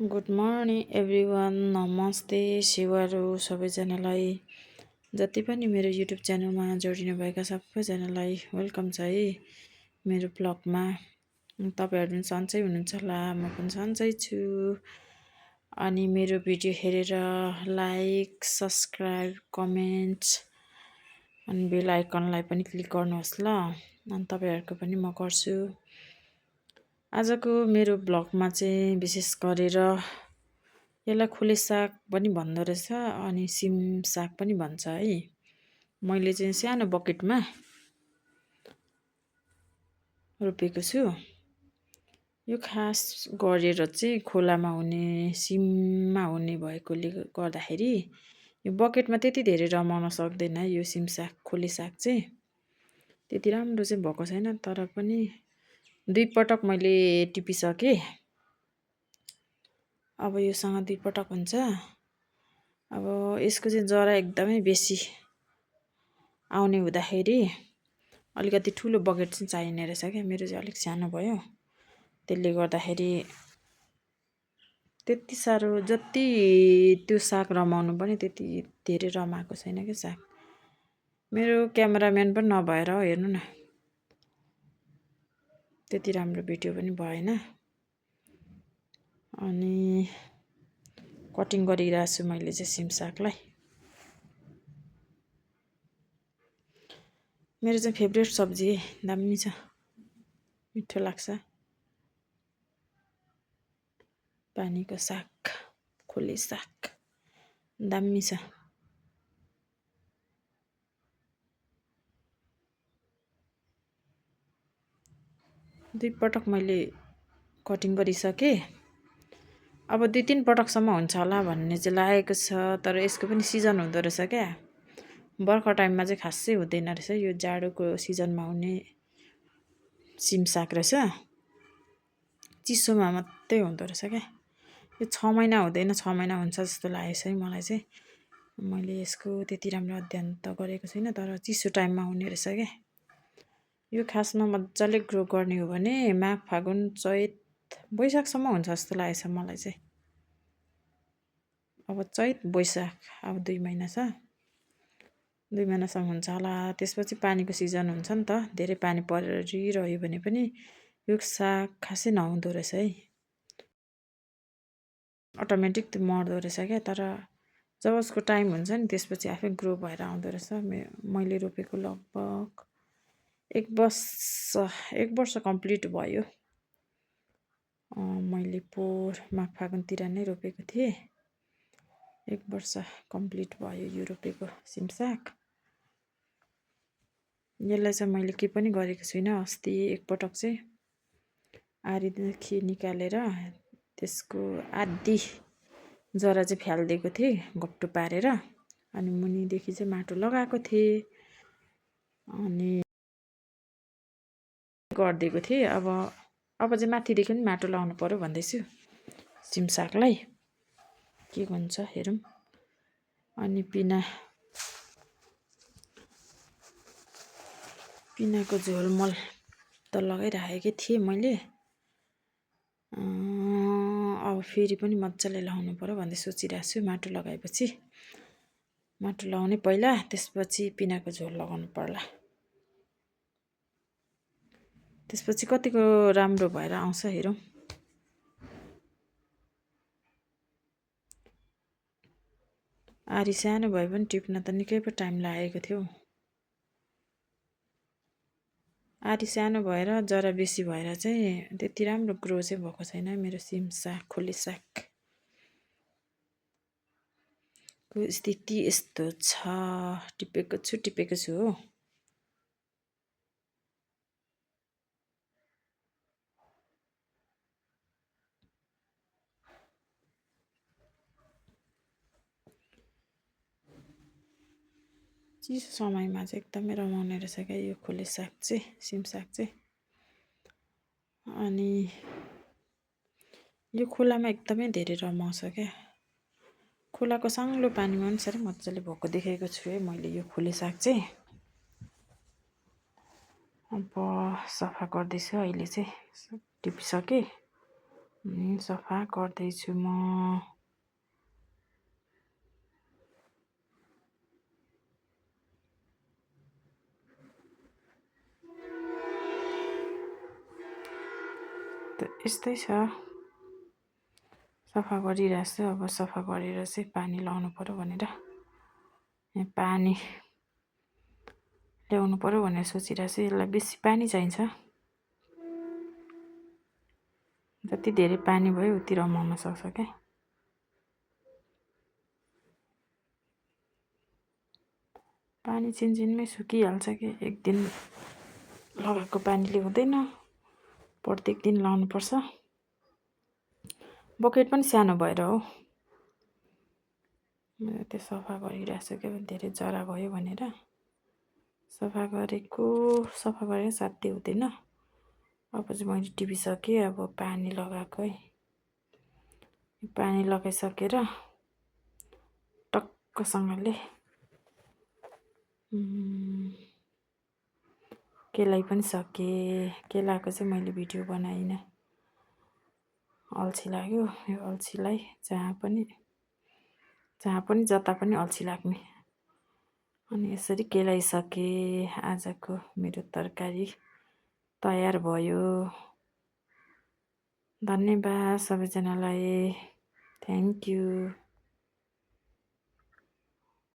Good morning everyone. नमस्ते शिवारू सबैजनालाई, जति पनि मेरो युट्युब च्यानलमा जोडिनु भएका सबैजनालाई वेलकम छ है मेरो ब्लगमा। तपाईँहरू पनि सन्चै हुनुहुन्छ होला, म पनि सन्चै छु। अनि मेरो भिडियो हेरेर लाइक सब्सक्राइब कमेन्ट अनि बेल आइकनलाई पनि क्लिक गर्नुहोस् ल। अनि तपाईँहरूको पनि म गर्छु। आजको मेरो ब्लगमा चाहिँ विशेष गरेर यसलाई खोले साग पनि भन्दो रहेछ अनि सिम साग पनि भन्छ है। मैले चाहिँ सानो बकेटमा रोपेको छु। यो खास गरेर चाहिँ खोलामा हुने सिममा हुने भएकोले गर्दाखेरि यो बकेटमा त्यति धेरै रमाउन सक्दैन यो सिम साग खोले साग चाहिँ त्यति राम्रो चाहिँ भएको छैन। तर पनि दुई पटक मैले टिपिसकेँ। अब योसँग दुई पटक हुन्छ। अब यसको चाहिँ जरा एकदमै बेसी आउने हुँदाखेरि अलिकति ठुलो बकेट चाहिँ चाहिने रहेछ क्या। मेरो चाहिँ अलिक सानो भयो, त्यसले गर्दाखेरि त्यति साह्रो जति त्यो साग रमाउनु पनि त्यति धेरै रमाएको छैन क्या साग। मेरो क्यामेराम्यान पनि नभएर हो, हेर्नु न, त्यति राम्रो भिडियो पनि भएन। अनि कटिङ गरिरहेको छु मैले चाहिँ सिम सागलाई। मेरो चाहिँ फेभरेट सब्जी, दामी छ, मिठो लाग्छ। पानीको साग, खोले साग दामी छ। दुई पटक मैले कटिङ गरिसकेँ। अब दुई तीन पटकसम्म हुन्छ होला भन्ने चाहिँ लागेको छ। तर यसको पनि सिजन हुँदो रहेछ क्या। बर्खा टाइममा चाहिँ खासै हुँदैन रहेछ, यो जाडोको सिजनमा हुने सिम साग रहेछ। चिसोमा मात्रै हुँदो रहेछ क्या। यो 6 महिना हुँदैन, 6 महिना हुन्छ जस्तो लागेको छ है मलाई चाहिँ। मैले यसको त्यति राम्रो अध्ययन त गरेको छैन, तर चिसो टाइममा हुने रहेछ क्या। यो खासमा मजाले ग्रो गर्ने हो भने माघ फागुन चैत वैशाखसम्म हुन्छ जस्तो लागेको छ मलाई चाहिँ। अब चैत वैशाख अब 2 महिना छ, 2 महिनासम्म हुन्छ होला। त्यसपछि पानीको सिजन हुन्छ नि त, धेरै पानी परिरह्यो भने पनि यो साग खासै नहुँदो रहेछ है, अटोमेटिक त्यो मर्दो रहेछ क्या। तर जब उसको टाइम हुन्छ नि त्यसपछि आफै ग्रो भएर आउँदो रहेछ। मैले रोपेको लगभग एक वर्ष कम्प्लिट भयो। मैले पोहोर माघ फागुनतिर नै रोपेको थिएँ। 1 वर्ष कम्प्लिट भयो यो रोपेको सिम साग। यसलाई चाहिँ मैले के पनि गरेको छुइनँ। अस्ति एकपटक चाहिँ आरीदेखि निकालेर त्यसको आधी जरा चाहिँ फ्यालिदिएको थिएँ गट्टु पारेर। अनि मुनिदेखि चाहिँ माटो लगाएको थिएँ अनि गरिदिएको थिएँ। अब चाहिँ माथिदेखि पनि माटो लगाउनु पर्यो भन्दैछु सिम सागलाई, के हुन्छ हेरौँ। अनि पिनाको झोलमल त लगाइराखेकै थिएँ मैले। अब फेरि पनि मजाले लगाउनु पर्यो भन्दै सोचिरहेको छु। माटो लगाएपछि, माटो लगाउने पहिला, त्यसपछि पिनाको झोल लगाउनु पर्ला। त्यसपछि कतिको राम्रो भएर आउँछ हेरौँ। आरी सानो भए पनि टिप्न त निकै पो टाइम लागेको थियो। आरी सानो भएर जरा बेसी भएर चाहिँ त्यति राम्रो ग्रो चाहिँ भएको छैन मेरो सिम साग खोले सागको स्थिति यस्तो छ। टिपेको छु हो। चिसो समयमा चाहिँ एकदमै रमाउने रहेछ क्या यो खोले साग चाहिँ, सिम साग चाहिँ। अनि यो खोलामा एकदमै धेरै रमाउँछ क्या। खोलाको साङ्लो पानीमा पनि साह्रै मजाले भएको देखेको छु है मैले यो खोले साग चाहिँ। अब सफा गर्दैछु, अहिले चाहिँ टिपिसकेँ। सफा गर्दैछु म। यस्तै छ, सफा गरिरहेको छु। अब सफा गरेर चाहिँ पानी लाउनु पर्यो भनेर, पानी ल्याउनु पर्यो भनेर सोचिरहेको छु। यसलाई बेसी पानी चाहिन्छ, जति धेरै पानी भयो उति रमाउन सक्छ क्या। पानी छिनछिनमै सुकिहाल्छ कि, एक दिन लगाएको पानीले हुँदैन, प्रत्येक दिन लाउनुपर्छ। बकेट पनि सानो भएर हो, मैले त्यो सफा गरिरहेको छु क्या, धेरै जरा भयो भनेर सफा गरेर साध्यै हुँदैन। अब चाहिँ मैले टिपिसकेँ, अब पानी लगाएको है, पानी लगाइसकेर टक्कसँगले केलाइ पनि सकेँ। केलाको चाहिँ मैले भिडियो बनाइनँ, अल्छी लाग्यो। यो अल्छीलाई जहाँ पनि जता पनि अल्छी लाग्ने। अनि यसरी केलाइसकेँ। आजको मेरो तरकारी तयार भयो। धन्यवाद सबैजनालाई, थ्याङ्क यू।